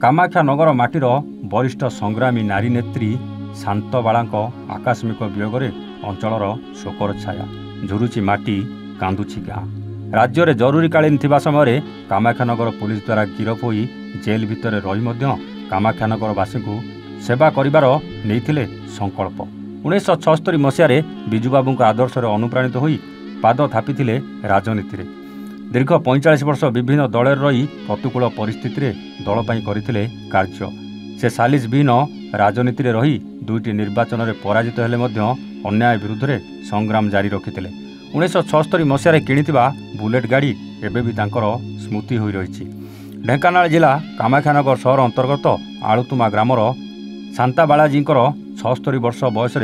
कामाख्यानगर माटीर वरिष्ठ संग्रामी नारी नेत्री शांतबाळाଙ୍କ आकस्मिक वियोगरे अंचलर शोकर छाया झुरुची माटी कांदुची गाँ। राज्य में जरूरीकालीन थिबा समय कामाख्यानगर पुलिस द्वारा गिरफ होई जेल भितर रही कामाख्यानगरवासी को सेवा करिवार नेइथिले संकल्प। 1976 मसीह बिजुबाबू आदर्श अनुप्राणित होई पाद थापिथिले राजनीति रे। दीर्घ 45 वर्ष विभिन्न दल रही प्रतिकूल परिस्थिति दल करथिले कार्य। से सालिस विहीन राजनीति रे रही दुईटी निर्वाचन में पराजित हेले मध्य अन्याय विरुद्ध रे संग्राम जारी रखिथिले। 1976 मसीह किणिथिबा बुलेट गाड़ी एबे भी तांकर स्मृति होई रहिछि। ढेंकानाल जिला कामाख्यानगर सहर अंतर्गत आलुतुमा ग्रामर शांताबालाजींकर 76 वर्ष बयस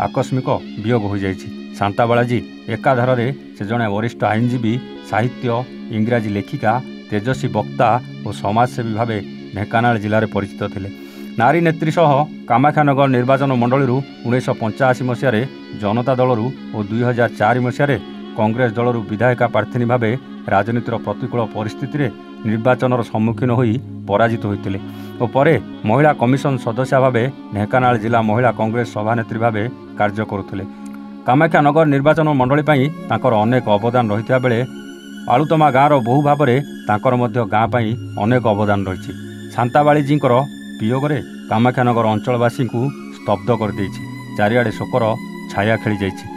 आकस्मिक वियोग हो जाइछि। शांताबालाजी एकाधार से जड़े वरिष्ठ आईनजीवी, साहित्य, इंग्राजी लेखिका, तेजस्वी वक्ता और समाजसेवी भाव ढेंकानाल जिले में परिचित थिले। नारी नेत्री सह कामाख्यानगर निर्वाचन मंडली 1985 मसीह जनता दल और 2004 मसीह कांग्रेस दल विधायिका प्रार्थी भाव राजनीतिर प्रतिकूल परिस्थिति निर्वाचन सम्मुखीन होई पराजित होते और परे महिला कमिशन सदस्य भाव ढेंकानाल जिला महिला कांग्रेस सभानेत्री भाव कार्य करुले। कामाख्यानगर निर्वाचन मंडली तांकर अनेक अवदान रही बेले आलुतमा गाँवर बहु भाव में गाँ अनेक अवदान रही। शांताबालीजींकर वियोगरे कामाख्यानगर अंचलवासी को स्तब्ध कर देछि। चारिआडे शोकर छाया खेली जाइछि।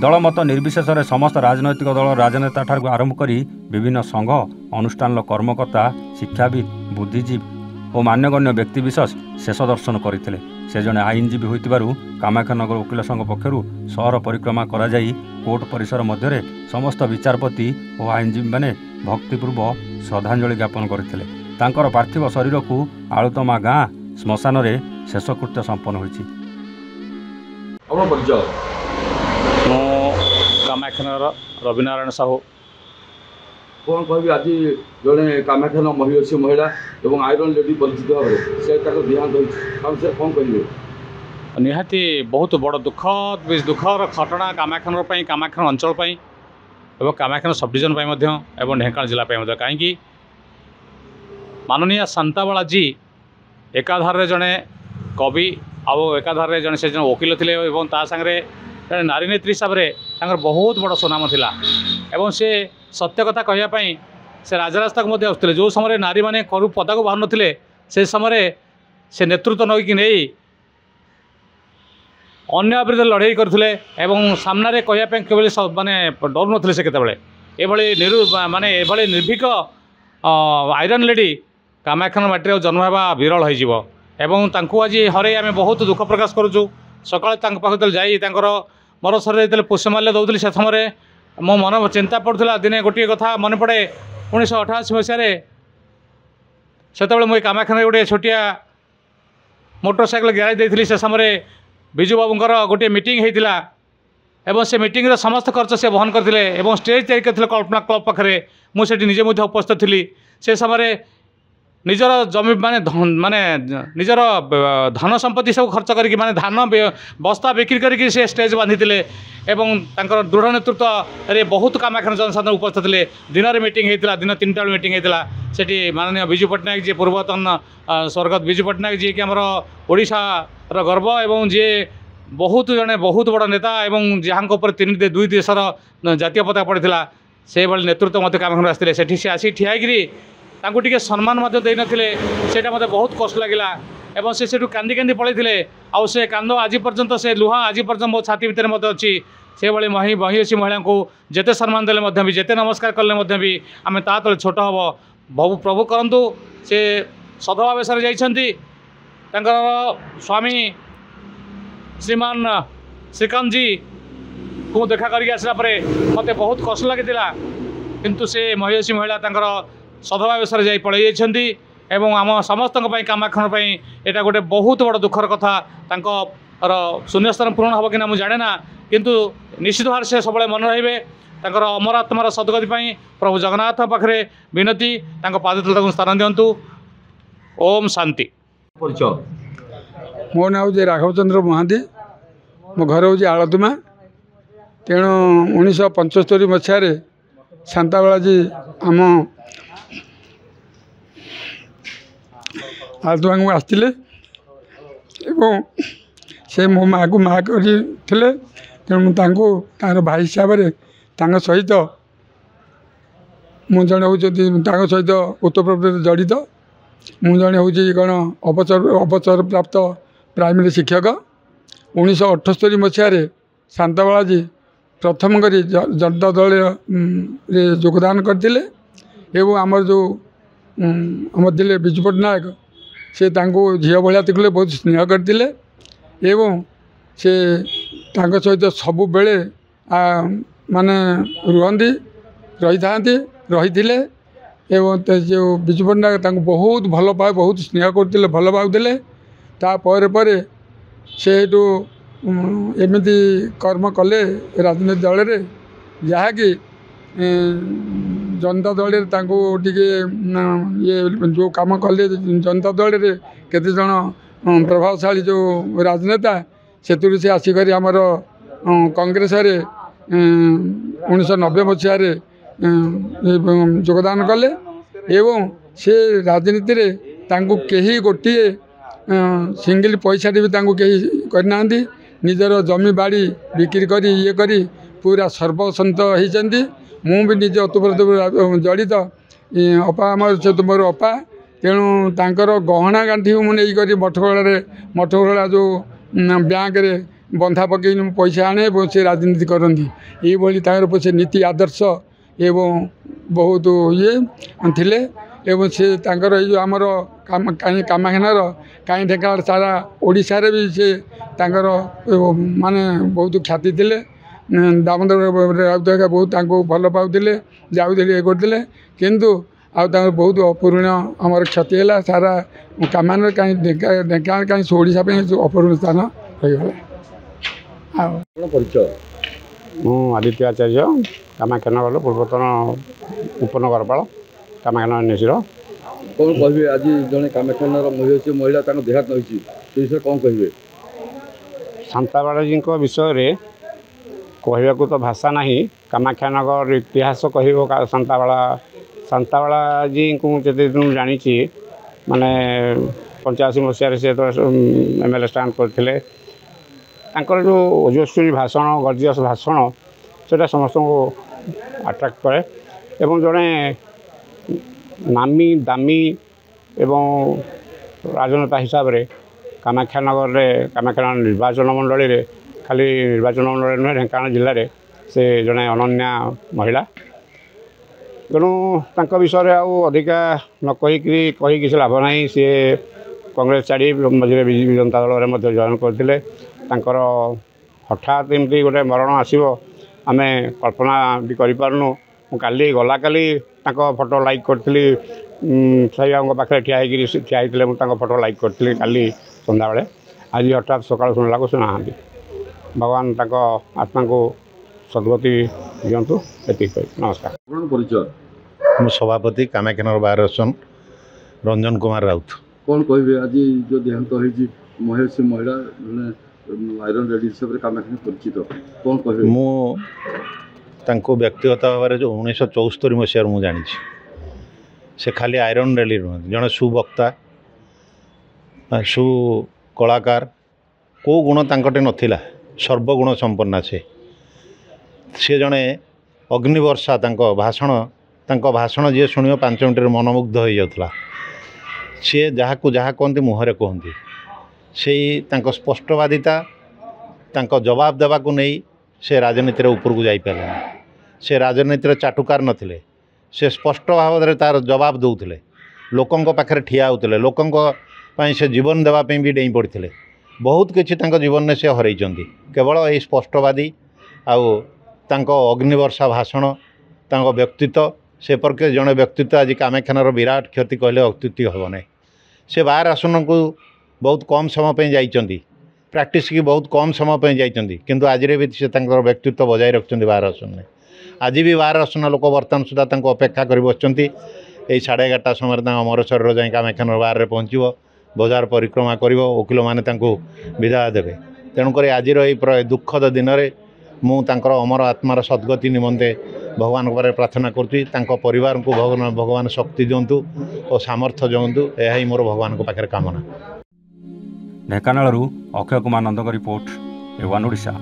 दलमत निर्विशेष समस्त राजनैतिक दल राजनेता ठारू आरंभ कर विभिन्न संघ अनुष्ठान कर्मकर्ता, शिक्षाविद, बुद्धिजीवी और मान्यगण्य व्यक्तिविशेष शेष दर्शन करते। से जड़े आईनजीवी होइतिबारु कामाख्यानगर वकील संघ पक्षरु सहर परिक्रमा करा जाई कोर्ट परिसर मध्य समस्त विचारपति और आईनजीवी माने भक्तिपूर्व श्रद्धांजलि ज्ञापन करते। तांकर पार्थिव शरीर को आलुतमा गाँ श्मशान रे शेषकृत्य संपन्न होइछि। कामाख्यानगर रविनारायण साहू कौन कह आज जड़े कामाख्यान महिषी महिला और आयरन लेडी परिचित भाव से देहांत होती कौन कहे निहाती बहुत बड़ दुखर घटना कामाख्यानगर कामाख्यान अंचल और कामाख्यान सब डिविजन एवं ढेंकानाल जिला कहीं माननीय शांताबालाजी एकाधार जड़े कवि आउ एकाधार जड़े से वकिल थे और सांगे जड़े नारी नेत्री हिसाब से बहुत बड़ सुनाम थिला एवं से सत्य कथा कहवाई से राजरास्ता को आसुले। जो समय नारी मैंने करू पदा को बाहर नथिले से समय से नेतृत्व नईकि नहीं अन्य विरुद्ध लड़ाई करते एवं सामने कहवाई केवल माने डर नथिले से केतबेले एभली माने एभली निर्भीक आयरन लेडी कामाख्यान माटी जन्म होगा विरल हो आज हरे आम बहुत दुख प्रकाश करुचु। सकाल पाख जाई मर शरीर पुष्पमाल्य दौली से समय मो मन चिंता पड़ूला। दिने गोटे कथा मन पड़े 1988 मसीह से मुझे कामाख्यान गोटे छोटिया मोटरसाइकेल गैरेज देती से समय बिजुबाबूर गोटे मीटिंग होता एवं से मीटिंग समस्त खर्च से बहन करते स्टेज तैयारी करते कल्पना क्लब पाखे मुझे निजे उपस्थित थी। से समय निजर जमी माने निजर धन संपत्ति सब खर्च करके माने धान बस्ता बिक्री करके से स्टेज बांधी एवं तांकर दृढ़ नेतृत्व रे बहुत कामाख्यान जनसाधारण उपस्थित थे। दिन में मीटिंग होता दिन 3टा बेले मीटिंग होता सेठी माननीय विजु पट्टनायक जी पूर्वतन स्वर्गत विजु पट्टनायक जी कि आमर ओडिशार गर्व एवं जी बहुत जड़े बहुत बड़ नेता एवं जहाँ दुई देशर जातीय पताका पड़ता से भाई नेतृत्व मत कामाख्यान आसते सेठी से आसी ठियाकरी तांको टिके सम्मान दे नथिले सेटा मते बहुत कष्ट लगिला एवं से सेठू कांदी कांदी पळैथिले आउ से कांद आज पर्यंत से लुहा आज पर्यंत मो छाती भितर मते अच्छी। से भाई महिषी महिला को जेते सम्मान देले मध्य भी जेते नमस्कार कले मध्य भी आमे ता तले छोट हबो बहु प्रभु करंतु। से सदभावेशर जाइछंती तांकर स्वामी श्रीमान श्रीकांत जी को देखा करके आसला परे मते बहुत कष्ट लागितिला किंतु से महिषी महिला तांकर सदभावेशर जा पलि जाइछंती एवं आम समस्त कामाख्यान यहाँ गोटे बहुत बड़ दुखर कथा तांकर शून्यस्थान पूरण हम कि ना मुझे जाने ना किंतु निश्चित भाव से सब मन रे अमर आत्मार सदगति प्रभु जगन्नाथ पाखे विनती पादतल स्थान दिंतु। ओम शांति। मो ना हूँ राघवचंद्र महांती मो घर हूँ आलतुमा। तेणु 1975 मसीह शांताबालाजी आम ଆଳତୁମାଙ୍କୁ ଆସିଥିଲେ ଏବଂ ସେ ମୋ ମାଆକୁ ମା କରିଥିଲେ। ତେଣୁ ମୁଁ ତାଙ୍କୁ ତାଙ୍କର ଭାଇ ହିସାବରେ ତାଙ୍କ ସହିତ ମୁଁ ଜଣେ ହେଉଛନ୍ତି ତାଙ୍କ ସହିତ ଓତପ୍ରୋତଭାବେ ଜଡ଼ିତ। ମୁଁ ଜଣେ ହେଉଛି କ'ଣ ଅବସରପ୍ରାପ୍ତ ପ୍ରାଇମେରୀ ଶିକ୍ଷକ। 1978 ମସିହାରେ ଶାନ୍ତବାଳାଜୀ ପ୍ରଥମ କରି ଜନତା ଦଳରେ ଯୋଗଦାନ କରିଥିଲେ ଏବଂ ଆମର ଯେଉଁ ଆମର ଥିଲେ ବିଜୁ ପଟ୍ଟନାୟକ ସେ ତାଙ୍କୁ ଝିଅ ଭଳିଆ ଦେଖିଲେ ବହୁତ ସ୍ନେହ କରିଥିଲେ ଏବଂ ସେ ତାଙ୍କ ସହିତ ସବୁବେଳେ ମାନେ ରହିଥିଲେ ଏବଂ ଯେଉଁ ବିଜୁ ପଟ୍ଟନାୟକ ତାଙ୍କୁ ବହୁତ ଭଲ ପାଏ ବହୁତ ସ୍ନେହ କରୁଥିଲେ ଭଲ ପାଉଥିଲେ। ତାପରେ ପରେ ସେ ଏଠୁ ଏମିତି କର୍ମ କଲେ ରାଜନୈତିକ ଦଳରେ ଯାହାକି ଜନତା ଦଳରେ ତାଙ୍କୁ ଟିକେ ଇଏ ଯେଉଁ କାମ କଲେ ଜନତା ଦଳରେ କେତେଜଣ ପ୍ରଭାବଶାଳୀ ଯେଉଁ ରାଜନେତା ସେଥିରୁ ସେ ଆସିକରି ଆମର କଂଗ୍ରେସରେ 1990 ମସିହାରେ ଯୋଗଦାନ କଲେ ଏବଂ ସେ ରାଜନୀତିରେ ତାଙ୍କୁ କେହି ଗୋଟିଏ ସିଙ୍ଗିଲ ପଇସାଟି ବି ତାଙ୍କୁ କେହି କରିନାହାନ୍ତି। ନିଜର ଜମି ବାଡ଼ି ବିକ୍ରି କରି ଇଏ କରି ପୁରା ସର୍ବସନ୍ତ ହେଇଛନ୍ତି। ମୁଁ ବି ନିଜେ ଓତପ୍ରୋତଭାବେ ଜଡ଼ିତ। ଅପା ଆମର ସେ ତୁମର ଅପା, ତେଣୁ ତାଙ୍କର ଗହଣା ଗାଣ୍ଠି ମୁଁ ନେଇକରି ମଠଗୋଳା ଯେଉଁ ବ୍ୟାଙ୍କରେ ବନ୍ଧା ପକାଇ ପଇସା ଆଣେ ଏବଂ ସେ ରାଜନୀତି କରନ୍ତି। ଏଇଭଳି ତାଙ୍କର ସେ ନୀତି ଆଦର୍ଶ ଏବଂ ବହୁତ ଇଏ ଥିଲେ ଏବଂ ସେ ତାଙ୍କର ଏଇ ଯେଉଁ ଆମର କାମାକ୍ଷାନଗର କାହିଁ ଢେଙ୍କାନାଳ ସାରା ଓଡ଼ିଶାରେ ବି ସେ ତାଙ୍କର ମାନେ ବହୁତ ଖ୍ୟାତି ଥିଲେ। ଦାମୋଦର ରାଉତ ବହୁତ ତାଙ୍କୁ ଭଲ ପାଉଥିଲେ ଯାଉଥିଲେ ଇଏ କରୁଥିଲେ କିନ୍ତୁ ଆଉ ତାଙ୍କର ବହୁତ ଅପୂରଣୀୟ ଆମର କ୍ଷତି ହେଲା ସାରା କାମାକ୍ଷାନଗର କାହିଁ ଢେଙ୍କାନାଳ କାହିଁ ଓଡ଼ିଶା ପାଇଁ ଅପୂରଣୀୟ ସ୍ଥାନ ହୋଇଗଲା। ଆଉ ପରିଚୟ ମୁଁ ଆଦିତ୍ୟ ଆଚାର୍ଯ୍ୟ କାମାକ୍ଷାନଗରର ପୂର୍ବତନ ଉପନଗରପାଳ କାମାକ୍ଷାନଗର ନିଶିର। କ'ଣ କହିବେ ଆଜି ଜଣେ କାମାକ୍ଷାନଗର ମହିଳା ତାଙ୍କ ଦେହାନ୍ତ ହୋଇଛି ସେ ବିଷୟରେ କ'ଣ କହିବେ? ଶାନ୍ତାବାଳାଜୀଙ୍କ ବିଷୟରେ କହିବାକୁ ତ ଭାଷା ନାହିଁ। କାମାକ୍ଷାନଗର ଇତିହାସ କହିବ ଶାନ୍ତାବାଳାଜୀଙ୍କୁ ମୁଁ ଯେତେ ଦିନ ଜାଣିଛି ମାନେ 85 ମସିହାରେ ସେ ତ MLA ଷ୍ଟାଣ୍ଡ କରିଥିଲେ। ତାଙ୍କର ଯେଉଁ ଓଜସ୍ୱୀ ଭାଷଣ ଗର୍ଜିୟସ୍ ଭାଷଣ ସେଇଟା ସମସ୍ତଙ୍କୁ ଆଟ୍ରାକ୍ଟ କରେ ଏବଂ ଜଣେ ନାମୀ ଦାମୀ ଏବଂ ରାଜନେତା ହିସାବରେ କାମାକ୍ଷାନଗର ନିର୍ବାଚନ ମଣ୍ଡଳୀରେ ଖାଲି ନିର୍ବାଚନ ମଣ୍ଡଳୀ ନୁହେଁ ଢେଙ୍କାନାଳ ଜିଲ୍ଲାରେ ସେ ଜଣେ ଅନନ୍ୟା ମହିଳା। ତେଣୁ ତାଙ୍କ ବିଷୟରେ ଆଉ ଅଧିକା ନ କହିକି କିଛି ଲାଭ ନାହିଁ। ସିଏ କଂଗ୍ରେସ ଛାଡ଼ି ମଝିରେ ବିଜୁ ଜନତା ଦଳରେ ମଧ୍ୟ ଜଏନ୍ କରିଥିଲେ। ତାଙ୍କର ହଠାତ୍ ଏମିତି ଗୋଟେ ମରଣ ଆସିବ ଆମେ କଳ୍ପନା ବି କରିପାରୁନୁ। ମୁଁ ଗଲାକାଲି ତାଙ୍କ ଫଟୋ ଲାଇକ୍ କରିଥିଲି। ସାଇବାବାଙ୍କ ପାଖରେ ଠିଆ ହେଇଥିଲେ ମୁଁ ତାଙ୍କ ଫଟୋ ଲାଇକ୍ କରିଥିଲି କାଲି ସନ୍ଧ୍ୟାବେଳେ। ଆଜି ହଠାତ୍ ସକାଳୁ ଶୁଣିଲାକୁ ସେ ନାହାନ୍ତି। ଭଗବାନ ତାଙ୍କ ଆତ୍ମାଙ୍କୁ ସଦ୍ଗତି ଦିଅନ୍ତୁ ଏତିକି କହି ନମସ୍କାର। ପରିଚୟ ମୁଁ ସଭାପତି କାମାକ୍ଷାନଗର ବାର୍ ଆସନ ରଞ୍ଜନ କୁମାର ରାଉତ। କ'ଣ କହିବେ ଆଜି ଯେଉଁ ଦେହାନ୍ତ ହୋଇଛି ମହିଳା ଜଣେ ଆଇରନ୍ ଲେଡି ହିସାବରେ କାମାକ୍ଷାନଗର ପରିଚିତ କ'ଣ କହିବେ? ମୁଁ ତାଙ୍କୁ ବ୍ୟକ୍ତିଗତ ଭାବରେ ଯେଉଁ 1974 ମସିହାରୁ ମୁଁ ଜାଣିଛି। ସେ ଖାଲି ଆଇରନ୍ ଲେଡି ନୁହନ୍ତି, ଜଣେ ସୁବକ୍ତା ସୁକଳାକାର। କେଉଁ ଗୁଣ ତାଙ୍କଠି ନଥିଲା, ସର୍ବଗୁଣ ସମ୍ପନ୍ନା। ସେ ଜଣେ ଅଗ୍ନିବର୍ଷା। ତାଙ୍କ ଭାଷଣ ଯିଏ ଶୁଣିବ 5 ମିନିଟରେ ମନମୁଗ୍ଧ ହୋଇଯାଉଥିଲା। ସିଏ ଯାହାକୁ ଯାହା କହନ୍ତି ମୁହଁରେ କୁହନ୍ତି। ସେଇ ତାଙ୍କ ସ୍ପଷ୍ଟବାଦିତା, ତାଙ୍କ ଜବାବ ଦେବାକୁ ନେଇ ସେ ରାଜନୀତିର ଉପରକୁ ଯାଇପାରିଲେନି। ସେ ରାଜନୀତିର ଚାଟୁକାର ନଥିଲେ। ସେ ସ୍ପଷ୍ଟ ଭାବରେ ତାର ଜବାବ ଦେଉଥିଲେ, ଲୋକଙ୍କ ପାଖରେ ଠିଆ ହେଉଥିଲେ, ଲୋକଙ୍କ ପାଇଁ ସେ ଜୀବନ ଦେବା ପାଇଁ ବି ଡେଇଁ ପଡ଼ିଥିଲେ। ବହୁତ କିଛି ତାଙ୍କ ଜୀବନରେ ସେ ହରାଇଛନ୍ତି କେବଳ ଏଇ ସ୍ପଷ୍ଟବାଦୀ ଆଉ ତାଙ୍କ ଅଗ୍ନିବର୍ଷା ଭାଷଣ, ତାଙ୍କ ବ୍ୟକ୍ତିତ୍ୱ। ସେପରିକି ଜଣେ ବ୍ୟକ୍ତିତ୍ୱ ଆଜି କାମାକ୍ଷାନଗର ବିରାଟ କ୍ଷତି କହିଲେ ଅତ୍ୟୁକ୍ତି ହେବ ନାହିଁ। ସେ ବାର୍ ଆସନକୁ ବହୁତ କମ୍ ସମୟ ପାଇଁ ଯାଇଛନ୍ତି, ପ୍ରାକ୍ଟିସ୍କି ବହୁତ କମ୍ ସମୟ ପାଇଁ ଯାଇଛନ୍ତି, କିନ୍ତୁ ଆଜିରେ ବି ସେ ତାଙ୍କର ବ୍ୟକ୍ତିତ୍ୱ ବଜାୟ ରଖିଛନ୍ତି ବାର୍ ଆସନରେ। ଆଜି ବି ବାର୍ ଆସନ ଲୋକ ବର୍ତ୍ତମାନ ସୁଦ୍ଧା ତାଙ୍କୁ ଅପେକ୍ଷା କରି ବସିଛନ୍ତି। ଏଇ 11:30 ସମୟରେ ତାଙ୍କ ଅମର ଶରୀର ଯାଇ କାମାକ୍ଷାନଗର ବାର୍ରେ ପହଞ୍ଚିବ, ବଜାର ପରିକ୍ରମା କରିବ, ଓକିଲମାନେ ତାଙ୍କୁ ବିଦାୟ ଦେବେ। ତେଣୁକରି ଆଜିର ଏଇ ଦୁଃଖଦ ଦିନରେ ମୁଁ ତାଙ୍କର ଅମର ଆତ୍ମାର ସଦ୍ଗତି ନିମନ୍ତେ ଭଗବାନଙ୍କ ପାଖରେ ପ୍ରାର୍ଥନା କରୁଛି। ତାଙ୍କ ପରିବାରଙ୍କୁ ଭଗବାନ ଶକ୍ତି ଦିଅନ୍ତୁ ଓ ସାମର୍ଥ୍ୟ ଦିଅନ୍ତୁ, ଏହା ହିଁ ମୋର ଭଗବାନଙ୍କ ପାଖରେ କାମନା। ଢେଙ୍କାନାଳରୁ ଅକ୍ଷୟ କୁମାର ନନ୍ଦଙ୍କ ରିପୋର୍ଟ, A1 ଓଡ଼ିଶା।